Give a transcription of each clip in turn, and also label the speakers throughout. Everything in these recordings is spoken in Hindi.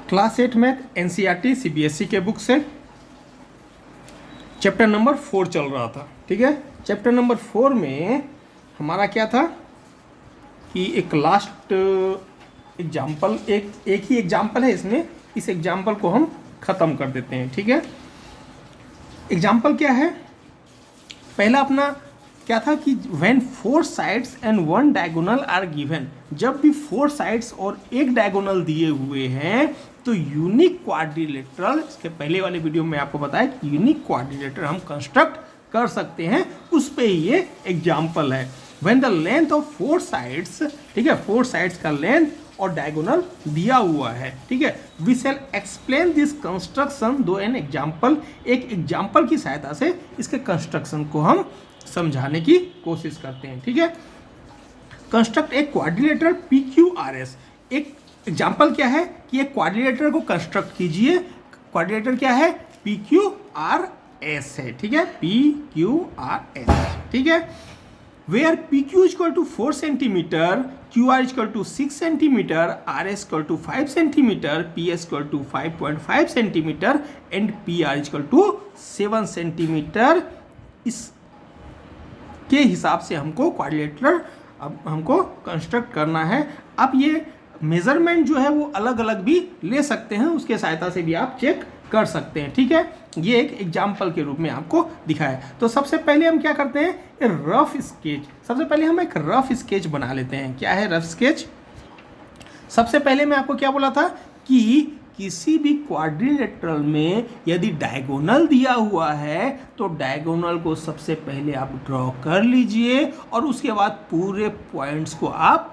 Speaker 1: क्लास 8 मैथ एनसीईआरटी सीबीएसई के बुक से चैप्टर नंबर 4 चल रहा था। ठीक है, चैप्टर नंबर 4 में हमारा क्या था कि एक लास्ट एग्जाम्पल, एक ही एग्जाम्पल है इसमें, इस एग्जाम्पल को हम ख़त्म कर देते हैं। ठीक है, एग्जाम्पल क्या है, पहला अपना क्या था कि when 4 sides and 1 diagonal are given, जब भी 4 साइड्स और एक डायगोनल दिए हुए हैं तो यूनिक क्वाड्रिलेटरल, इसके पहले वाले वीडियो में आपको बताया कि यूनिक क्वाड्रिलेटरल हम कंस्ट्रक्ट कर सकते हैं, उस पे ही ये एग्जाम्पल है। When the length of 4 sides, ठीक है, 4 साइड्स का लेंथ और डायगोनल दिया हुआ है। ठीक है, we shall explain this construction दो एन एग्जाम्पल, एक एग्जाम्पल की सहायता से इसके कंस्ट्रक्शन को हम समझाने की कोशिश करते हैं। ठीक है, कंस्ट्रक्ट एक quadrilateral P Q R S, एक एग्जाम्पल क्या है कि एक क्वाड्रिलेटर को कंस्ट्रक्ट कीजिए। क्वाड्रिलेटर क्या है, पी क्यू आर एस है। ठीक है, पी क्यू आर एस। ठीक है, where P Q equal to 4 centimetre, Q R equal to 6 centimetre, R S equal to 5 centimetre, P S equal to 5.5 centimetre and P R equal to 7 centimetre. इस के हिसाब से हमको क्वाड्रिलेटरल अब हमको कंस्ट्रक्ट करना है। अब ये मेजरमेंट जो है वो अलग अलग भी ले सकते हैं, उसके सहायता से भी आप चेक कर सकते हैं। ठीक है, ये एक एग्जाम्पल के रूप में आपको दिखाया। तो सबसे पहले हम क्या करते हैं, रफ स्केच। सबसे पहले हम एक रफ स्केच बना लेते हैं। क्या है रफ स्केच? सबसे पहले मैं आपको क्या बोला था कि किसी भी क्वाड्रिलेटरल में यदि डायगोनल दिया हुआ है तो डायगोनल को सबसे पहले आप ड्रॉ कर लीजिए और उसके बाद पूरे पॉइंट्स को आप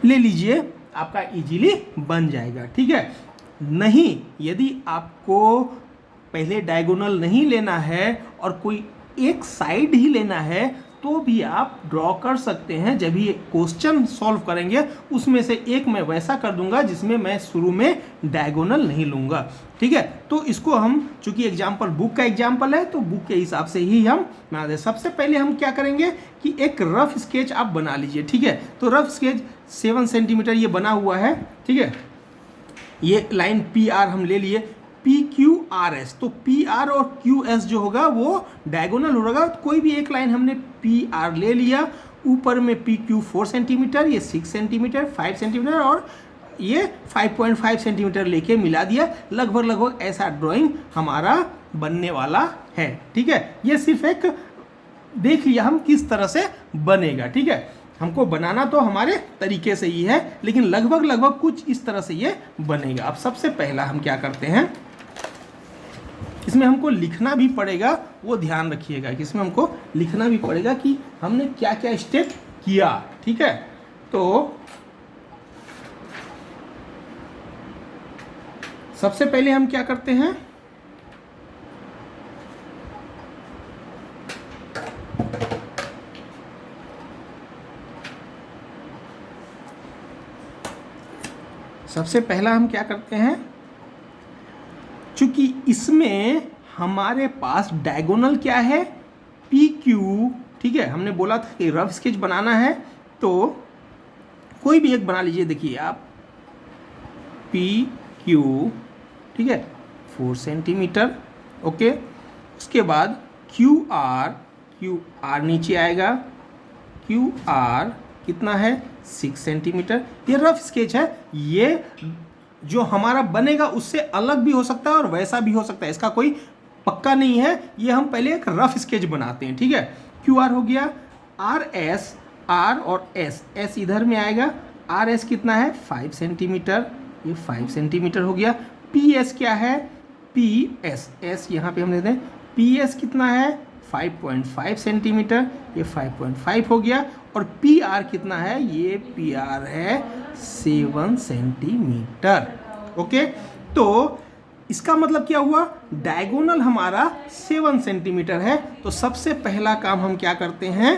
Speaker 1: ले लीजिए, आपका इजीली बन जाएगा। ठीक है, नहीं यदि आपको पहले डायगोनल नहीं लेना है और कोई एक साइड ही लेना है तो भी आप ड्रॉ कर सकते हैं। जब भी क्वेश्चन सॉल्व करेंगे उसमें से एक मैं वैसा कर दूंगा जिसमें मैं शुरू में डायगोनल नहीं लूंगा। ठीक है, तो इसको हम चूंकि एग्जाम्पल बुक का एग्जाम्पल है तो बुक के हिसाब से ही हम बना दें। सबसे पहले हम क्या करेंगे कि एक रफ स्केच आप बना लीजिए। ठीक है, तो रफ स्केच 7 सेंटीमीटर ये बना हुआ है। ठीक है, ये लाइन पी आर हम ले लिए, पी क्यू आर एस, तो पी आर और क्यू एस जो होगा वो डायगोनल होगा। तो कोई भी एक लाइन हमने पी आर ले लिया, ऊपर में पी क्यू 4 सेंटीमीटर, ये 6 सेंटीमीटर, 5 सेंटीमीटर और ये 5.5 सेंटीमीटर लेके मिला दिया। लगभग ऐसा ड्राइंग हमारा बनने वाला है। ठीक है, ये सिर्फ एक देख लिया हम किस तरह से बनेगा। ठीक है, हमको बनाना तो हमारे तरीके से ही है, लेकिन लगभग कुछ इस तरह से ये बनेगा। अब सबसे पहला हम क्या करते हैं, इसमें हमको लिखना भी पड़ेगा, वो ध्यान रखिएगा कि इसमें हमको लिखना भी पड़ेगा कि हमने क्या क्या स्टेप किया। ठीक है, तो सबसे पहले हम क्या करते हैं, सबसे पहला हम क्या करते हैं, चूंकि इसमें हमारे पास डायगोनल क्या है, पी क्यू। ठीक है, हमने बोला था कि रफ स्केच बनाना है तो कोई भी एक बना लीजिए। देखिए आप पी क्यू, ठीक है, 4 सेंटीमीटर। ओके, उसके बाद क्यू आर नीचे आएगा, क्यू आर कितना है, 6 सेंटीमीटर। ये रफ स्केच है, ये जो हमारा बनेगा उससे अलग भी हो सकता है और वैसा भी हो सकता है, इसका कोई पक्का नहीं है। ये हम पहले एक रफ स्केच बनाते हैं। ठीक है, क्यू आर हो गया, आर एस, आर और एस, एस इधर में आएगा, आर एस कितना है 5 सेंटीमीटर, ये 5 सेंटीमीटर हो गया। पी एस क्या है, पी एस, एस यहाँ पे हम देते हैं, पी एस कितना है 5.5 सेंटीमीटर, ये 5.5 हो गया। और पी आर कितना है, ये पी आर है 7 सेंटीमीटर। ओके, तो इसका मतलब क्या हुआ, डायगोनल हमारा 7 सेंटीमीटर है। तो सबसे पहला काम हम क्या करते हैं,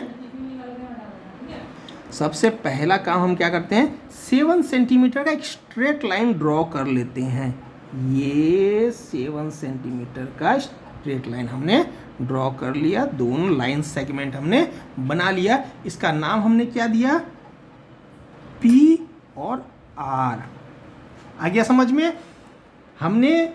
Speaker 1: सबसे पहला काम हम क्या करते हैं, 7 सेंटीमीटर का एक स्ट्रेट लाइन ड्रॉ कर लेते हैं। ये 7 सेंटीमीटर का स्ट्रेट लाइन हमने ड्रॉ कर लिया, दोनों लाइन सेगमेंट हमने बना लिया। इसका नाम हमने क्या दिया, पी और आर। आ गया समझ में? हमने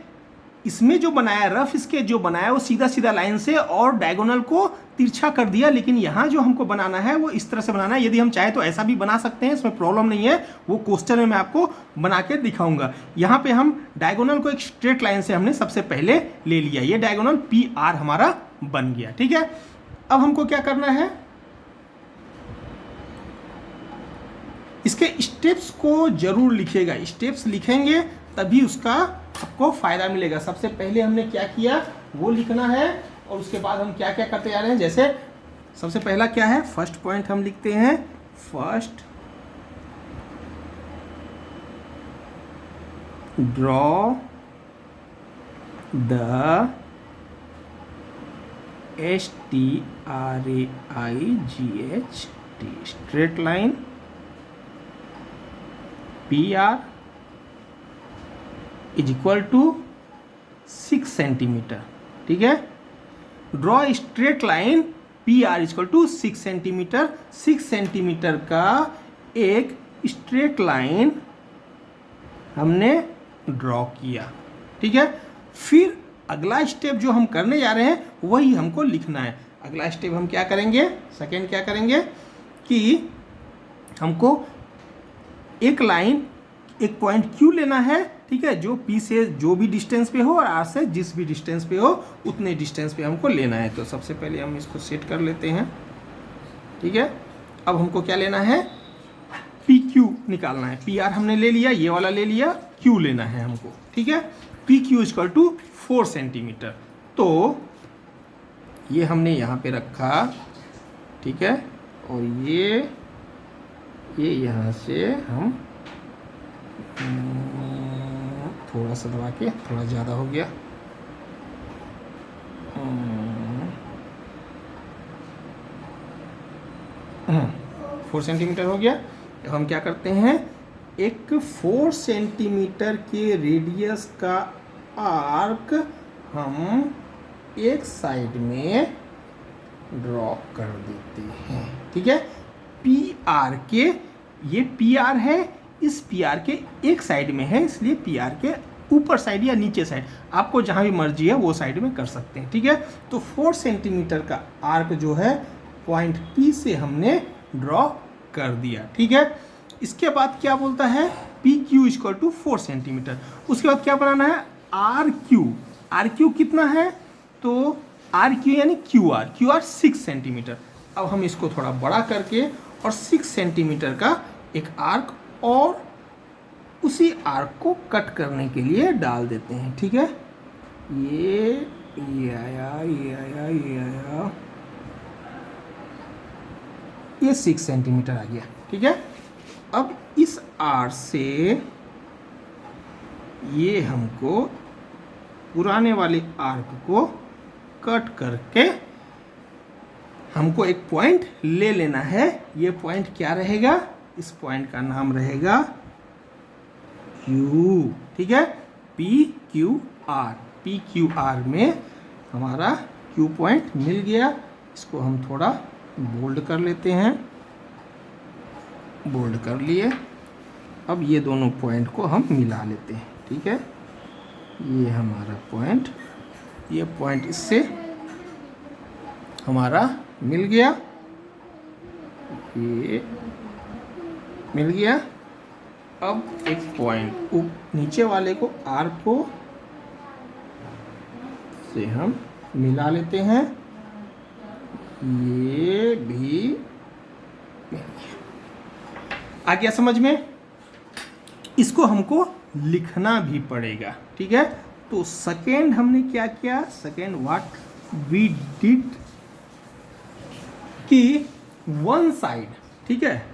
Speaker 1: इसमें जो बनाया, रफ स्केच जो बनाया वो सीधा सीधा लाइन से और डायगोनल को तिरछा कर दिया, लेकिन यहाँ जो हमको बनाना है वो इस तरह से बनाना है। यदि हम चाहे तो ऐसा भी बना सकते हैं, इसमें प्रॉब्लम नहीं है, वो क्वेश्चन में मैं आपको बना के दिखाऊंगा। यहाँ पे हम डायगोनल को एक स्ट्रेट लाइन से हमने सबसे पहले ले लिया, ये डायगोनल पी आर हमारा बन गया। ठीक है, अब हमको क्या करना है, इसके स्टेप्स को जरूर लिखिएगा, स्टेप्स लिखेंगे तभी उसका आपको फायदा मिलेगा। सबसे पहले हमने क्या किया वो लिखना है, और उसके बाद हम क्या क्या करते जा रहे हैं। जैसे सबसे पहला क्या है, फर्स्ट पॉइंट हम लिखते हैं, first draw the STRAIGHT straight line PR is equal to 6 centimetre. ठीक है, draw straight line PR is equal to 6 centimetre. 6 centimetre का एक स्ट्रेट लाइन हमने ड्रॉ किया। ठीक है, फिर अगला स्टेप जो हम करने जा रहे हैं वही हमको लिखना है। अगला स्टेप हम क्या करेंगे, सेकेंड क्या करेंगे कि हमको एक लाइन, एक पॉइंट Q लेना है। ठीक है, जो P से जो भी डिस्टेंस पे हो और R से जिस भी डिस्टेंस पे हो उतने डिस्टेंस पे हमको लेना है। तो सबसे पहले हम इसको सेट कर लेते हैं। ठीक है, अब हमको क्या लेना है, PQ निकालना है। PR हमने ले लिया, ये वाला ले लिया, Q लेना है हमको। ठीक है, PQ इक्वल टू 4 सेंटीमीटर। तो ये हमने यहाँ पे रखा। ठीक है, और ये यहाँ से हम थोड़ा सा दबा के, थोड़ा ज़्यादा हो गया, 4 सेंटीमीटर हो गया। अब हम क्या करते हैं, एक 4 सेंटीमीटर के रेडियस का आर्क हम एक साइड में ड्रॉ कर देते हैं। ठीक है, PR के, ये PR है, इस PR के एक साइड में है, इसलिए PR के ऊपर साइड या नीचे साइड, आपको जहाँ भी मर्जी है वो साइड में कर सकते हैं। ठीक है, तो 4 सेंटीमीटर का आर्क जो है पॉइंट P से हमने ड्रॉ कर दिया। ठीक है, इसके बाद क्या बोलता है, PQ इक्वल टू 4 सेंटीमीटर। उसके बाद क्या बनाना है, RQ कितना है, तो RQ यानी QR 6 सेंटीमीटर। अब हम इसको थोड़ा बड़ा करके और 6 सेंटीमीटर का एक आर्क और उसी आर्क को कट करने के लिए डाल देते हैं। ठीक है, ये आया, ये 6 सेंटीमीटर आ गया। ठीक है, अब इस आर्क से ये हमको पुराने वाले आर्क को कट करके हमको एक पॉइंट ले लेना है। ये पॉइंट क्या रहेगा, इस पॉइंट का नाम रहेगा Q। ठीक है, PQR में हमारा Q पॉइंट मिल गया। इसको हम थोड़ा बोल्ड कर लेते हैं, बोल्ड कर लिए। अब ये दोनों पॉइंट को हम मिला लेते हैं। ठीक है, ये हमारा पॉइंट, ये पॉइंट इससे हमारा मिल गया, ये मिल गया। अब एक पॉइंट नीचे वाले को आर्क को से हम मिला लेते हैं, ये भी मिल गया। आ गया समझ में? इसको हमको लिखना भी पड़ेगा। ठीक है, तो सेकेंड हमने क्या किया, सेकेंड व्हाट वी डिड कि वन साइड, ठीक है,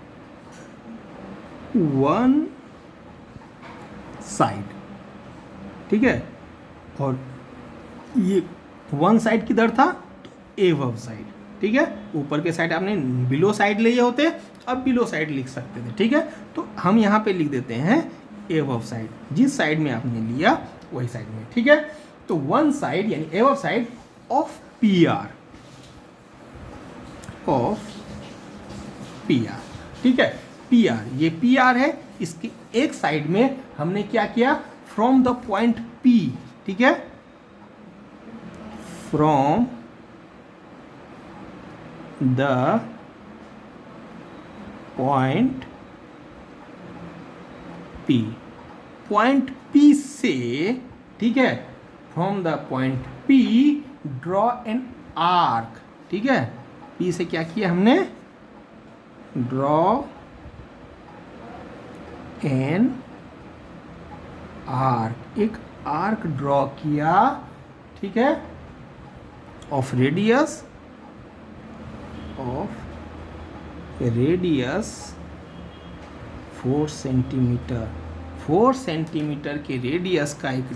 Speaker 1: वन साइड, ठीक है, और ये वन साइड किधर था, तो एबव साइड। ठीक है, ऊपर के साइड आपने बिलो साइड लिए होते, अब बिलो साइड लिख सकते थे। ठीक है, तो हम यहाँ पे लिख देते हैं एबव साइड, जिस साइड में आपने लिया वही साइड में। ठीक है, तो वन साइड यानी above side of PR, of PR। ठीक है, PR, ये PR है, इसके एक साइड में हमने क्या किया, फ्रॉम द पॉइंट P, ठीक है, from the point P, point P से, ठीक है, from the point P draw an arc, ठीक है, P से क्या किया हमने, ड्रॉ एन आर्क, एक आर्क ड्रॉ किया, ठीक है, ऑफ रेडियस 4 सेंटीमीटर, 4 सेंटीमीटर के रेडियस का एक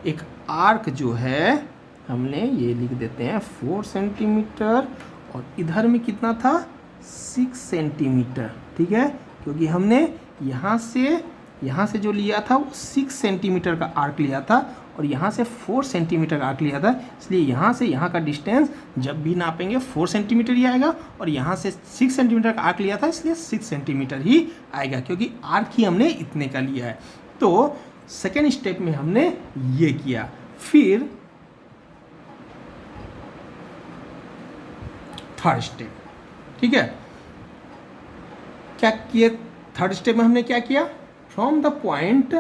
Speaker 1: एक आर्क जो है हमने ये लिख देते हैं 4 सेंटीमीटर, और इधर में कितना था 6 सेंटीमीटर, ठीक है, क्योंकि हमने यहाँ से जो लिया था वो 6 सेंटीमीटर का आर्क लिया था और यहाँ से 4 सेंटीमीटर का आर्क लिया था, इसलिए यहाँ से यहाँ का डिस्टेंस जब भी नापेंगे 4 सेंटीमीटर ही आएगा, और यहाँ से 6 सेंटीमीटर का आर्क लिया था इसलिए 6 सेंटीमीटर ही आएगा, क्योंकि आर्क ही हमने इतने का लिया है। तो सेकेंड स्टेप में हमने ये किया। फिर थर्ड स्टेप, ठीक है, क्या किए, थर्ड स्टेप में हमने क्या किया, फ्रॉम द पॉइंट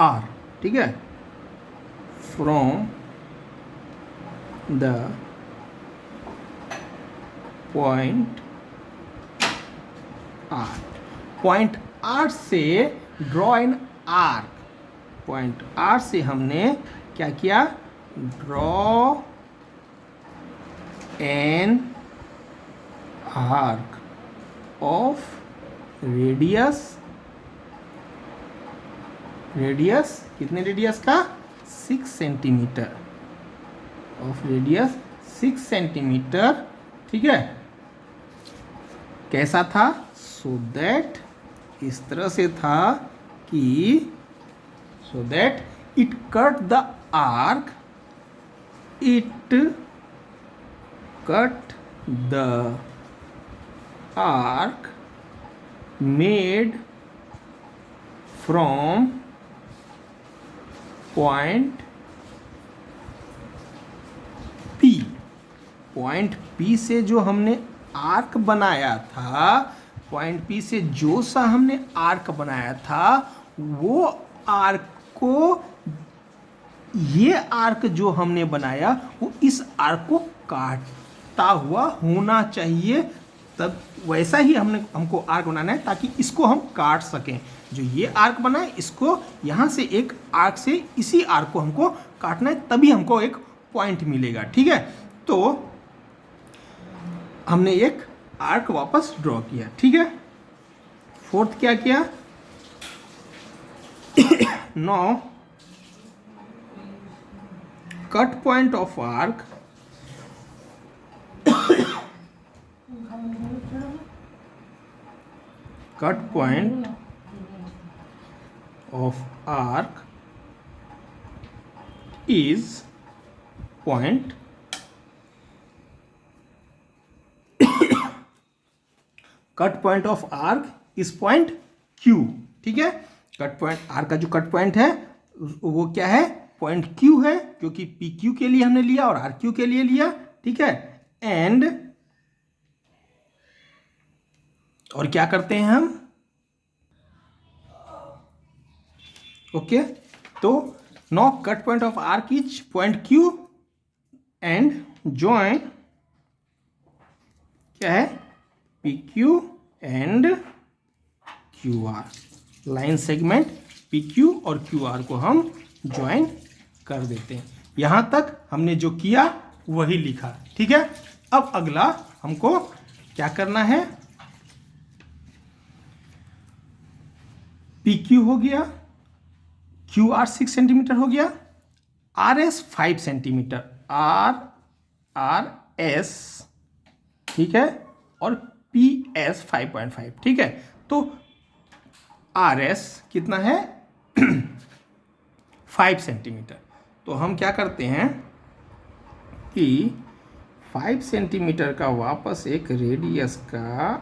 Speaker 1: R, ठीक है, from the point R, point R से draw an arc, point R से हमने क्या किया, draw an arc of radius कितने रेडियस का, 6 सेंटीमीटर, ऑफ रेडियस 6 सेंटीमीटर, ठीक है, कैसा था, सो दैट, इस तरह से था कि so that it cut the arc, it cut the arc made from point P, point P से जो हमने आर्क बनाया था, पॉइंट P से जो सा हमने आर्क बनाया था, वो आर्क को, ये आर्क जो हमने बनाया वो इस आर्क को काटता हुआ होना चाहिए, तब वैसा ही हमको आर्क बनाना है ताकि इसको हम काट सकें। जो ये आर्क बना है इसको यहाँ से एक आर्क से इसी आर्क को हमको काटना है, तभी हमको एक पॉइंट मिलेगा, ठीक है। तो हमने एक आर्क वापस ड्रॉ किया, ठीक है। फोर्थ क्या किया, now cut point of arc, cut point of arc is point cut point of arc is point Q, ठीक है। कट पॉइंट आर्क का जो कट पॉइंट है वो क्या है, पॉइंट Q है, क्योंकि PQ के लिए हमने लिया और RQ के लिए लिया, ठीक है। एंड और क्या करते हैं हम, ओके, तो no cut point of arc is point Q and join क्या है, PQ and QR, line segment PQ और QR को हम ज्वाइन कर देते हैं। यहां तक हमने जो किया वही लिखा, ठीक है। अब अगला हमको क्या करना है, PQ हो गया, QR 6 सेंटीमीटर हो गया, RS 5 सेंटीमीटर, RS, ठीक है, और PS 5.5, ठीक है। तो RS कितना है 5 सेंटीमीटर। तो हम क्या करते हैं कि 5 सेंटीमीटर का वापस एक रेडियस का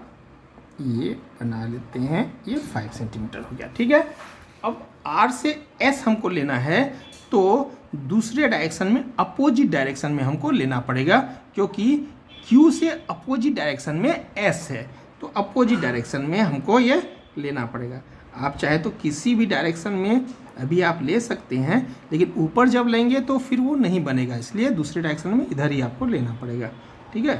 Speaker 1: ये बना लेते हैं, ये 5 सेंटीमीटर हो गया। ठीक है, अब R से S हमको लेना है तो दूसरे डायरेक्शन में, अपोजिट डायरेक्शन में हमको लेना पड़ेगा, क्योंकि Q से अपोजिट डायरेक्शन में S है, तो अपोजिट डायरेक्शन में हमको ये लेना पड़ेगा। आप चाहे तो किसी भी डायरेक्शन में अभी आप ले सकते हैं, लेकिन ऊपर जब लेंगे तो फिर वो नहीं बनेगा, इसलिए दूसरे डायरेक्शन में इधर ही आपको लेना पड़ेगा। ठीक है,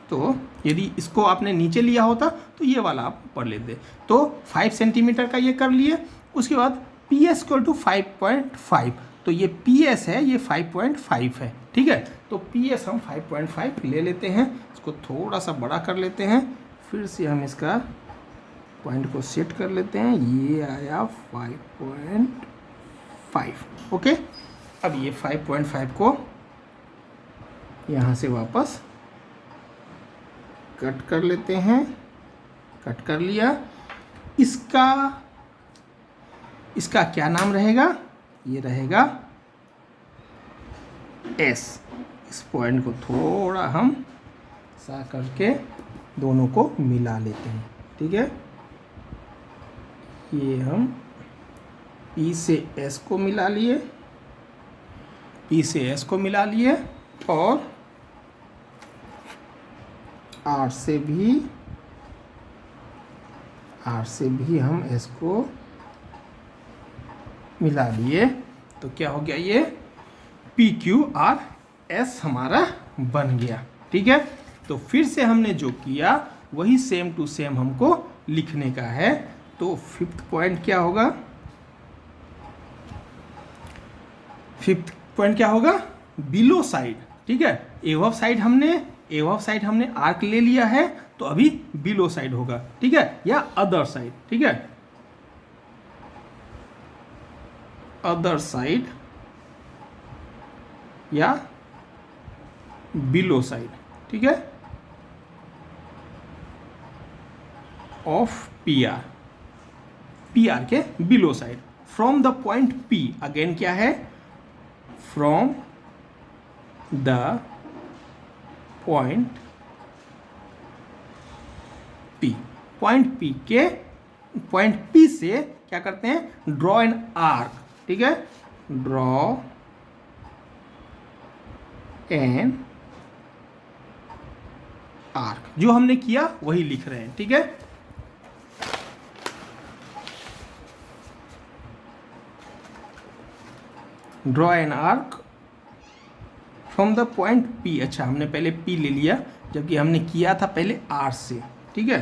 Speaker 1: तो यदि इसको आपने नीचे लिया होता तो ये वाला आप ऊपर लेते। तो 5 सेंटीमीटर का ये कर लिए। उसके बाद पी एस इक्वल टू 5.5, तो ये पी एस है, ये 5.5 है। ठीक है, तो पी एस हम 5.5 ले लेते हैं, इसको थोड़ा सा बड़ा कर लेते हैं, फिर से हम इसका पॉइंट को सेट कर लेते हैं, ये आया 5.5। ओके, अब ये 5.5 को यहाँ से वापस कट कर लेते हैं, कट कर लिया। इसका क्या नाम रहेगा, ये रहेगा S। इस पॉइंट को थोड़ा हम सा करके दोनों को मिला लेते हैं। ठीक है, ये हम P से S को मिला लिए, P से S को मिला लिए, और R से भी हम S को मिला लिए। तो क्या हो गया, ये PQRS हमारा बन गया। ठीक है, तो फिर से हमने जो किया वही सेम टू सेम हमको लिखने का है। तो 5th पॉइंट क्या होगा, 5th पॉइंट क्या होगा, बिलो साइड। ठीक है, एवव साइड हमने आर्क ले लिया है, तो अभी बिलो साइड होगा। ठीक है, या अदर साइड। ठीक है, अदर साइड या बिलो साइड। ठीक है, ऑफ पी आर के below side, from the point P। Again क्या है, from the point P, point P से क्या करते हैं, ड्रॉ एन आर्क। ठीक है, ड्रॉ एन आर्क, जो हमने किया वही लिख रहे हैं। ठीक है, draw an arc from the point P। अच्छा, हमने पहले P ले लिया, जबकि हमने किया था पहले R से। ठीक है,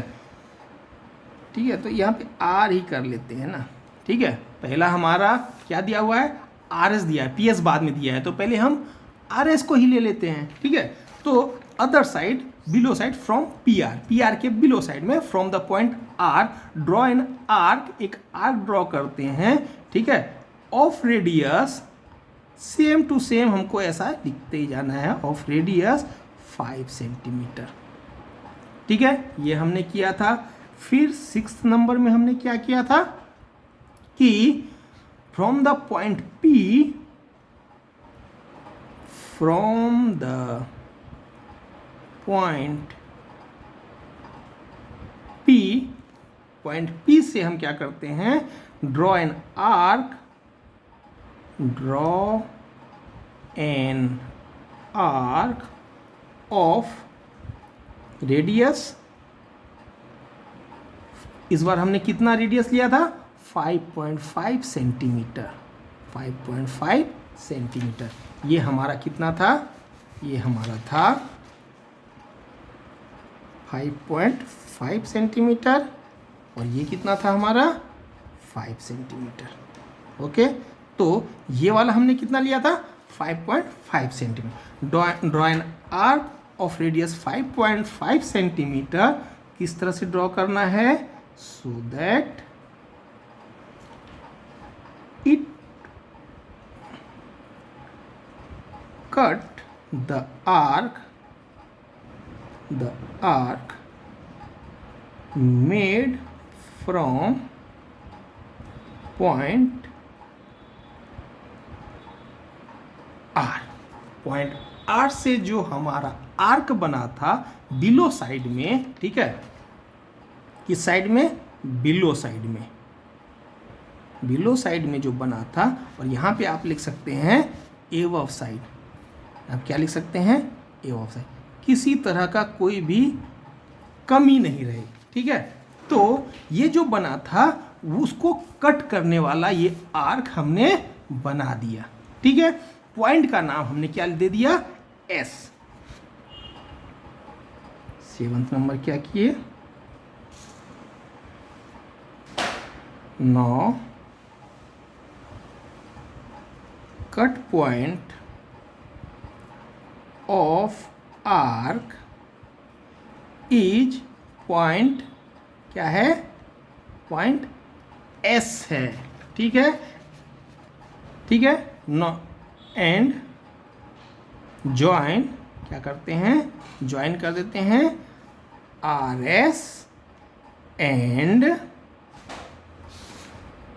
Speaker 1: तो यहाँ पे R ही कर लेते हैं ना। ठीक है, पहला हमारा क्या दिया हुआ है, RS दिया है, PS बाद में दिया है, तो पहले हम RS को ही ले लेते हैं। ठीक है, तो other side, below side, from PR के बिलो साइड में, from the point R, draw an arc, एक आर्क ड्रॉ करते हैं। ठीक है, of radius, same to same हमको ऐसा लिखते ही जाना है, ऑफ रेडियस 5 सेंटीमीटर। ठीक है, ये हमने किया था। फिर 6th नंबर में हमने क्या किया था कि from the point P, from the point P से हम क्या करते हैं, draw an arc, draw an arc of radius. इस बार हमने कितना रेडियस लिया था, 5.5 सेंटीमीटर, 5.5 सेंटीमीटर। ये हमारा कितना था, ये हमारा था 5.5 सेंटीमीटर, और ये कितना था हमारा 5 सेंटीमीटर। ओके, तो ये वाला हमने कितना लिया था, 5.5 centimetre. Draw an arc of radius 5.5 centimetre. किस तरह से ड्रॉ करना है, so that it cut the arc made from point R। Point R से जो हमारा आर्क बना था बिलो साइड में, ठीक है, किस साइड में? बिलो साइड में, बिलो साइड में जो बना था। और यहाँ पे आप लिख सकते हैं एबव साइड। आप क्या लिख सकते हैं? Above side. किसी तरह का कोई भी कमी नहीं रहे, ठीक है। तो ये जो बना था उसको कट करने वाला ये आर्क हमने बना दिया, ठीक है। पॉइंट का नाम हमने क्या दे दिया? एस। 7वां नंबर क्या किए? Now cut point of arc is point क्या है? पॉइंट एस है, ठीक है, ठीक है। नो एंड ज्वाइन, क्या करते हैं? ज्वाइन कर देते हैं आर एस एंड,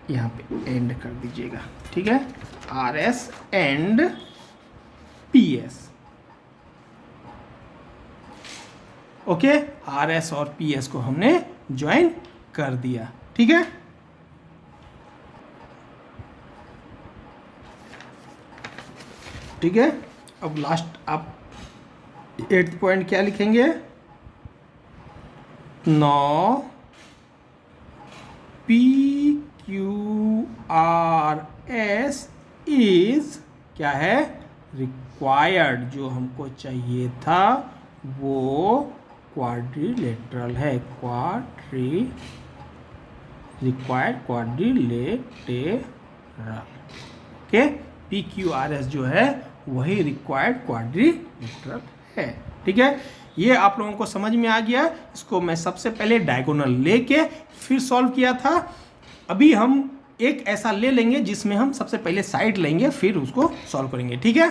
Speaker 1: यहाँ पे एंड कर दीजिएगा, ठीक है, R S and P S. Okay, R S और पी एस को हमने ज्वाइन कर दिया, ठीक है। ठीक है, अब लास्ट आप 8th पॉइंट क्या लिखेंगे? No P Q R S is क्या है? रिक्वायर्ड। जो हमको चाहिए था वो क्वाड्रिलेटरल है, required quadrilateral. Okay, P Q R S जो है वही रिक्वायर्ड क्वाड्रिलेटरल है, ठीक है। ये आप लोगों को समझ में आ गया। इसको मैं सबसे पहले डायगोनल लेके फिर सॉल्व किया था। अभी हम एक ऐसा ले लेंगे जिसमें हम सबसे पहले साइड लेंगे फिर उसको सॉल्व करेंगे, ठीक है।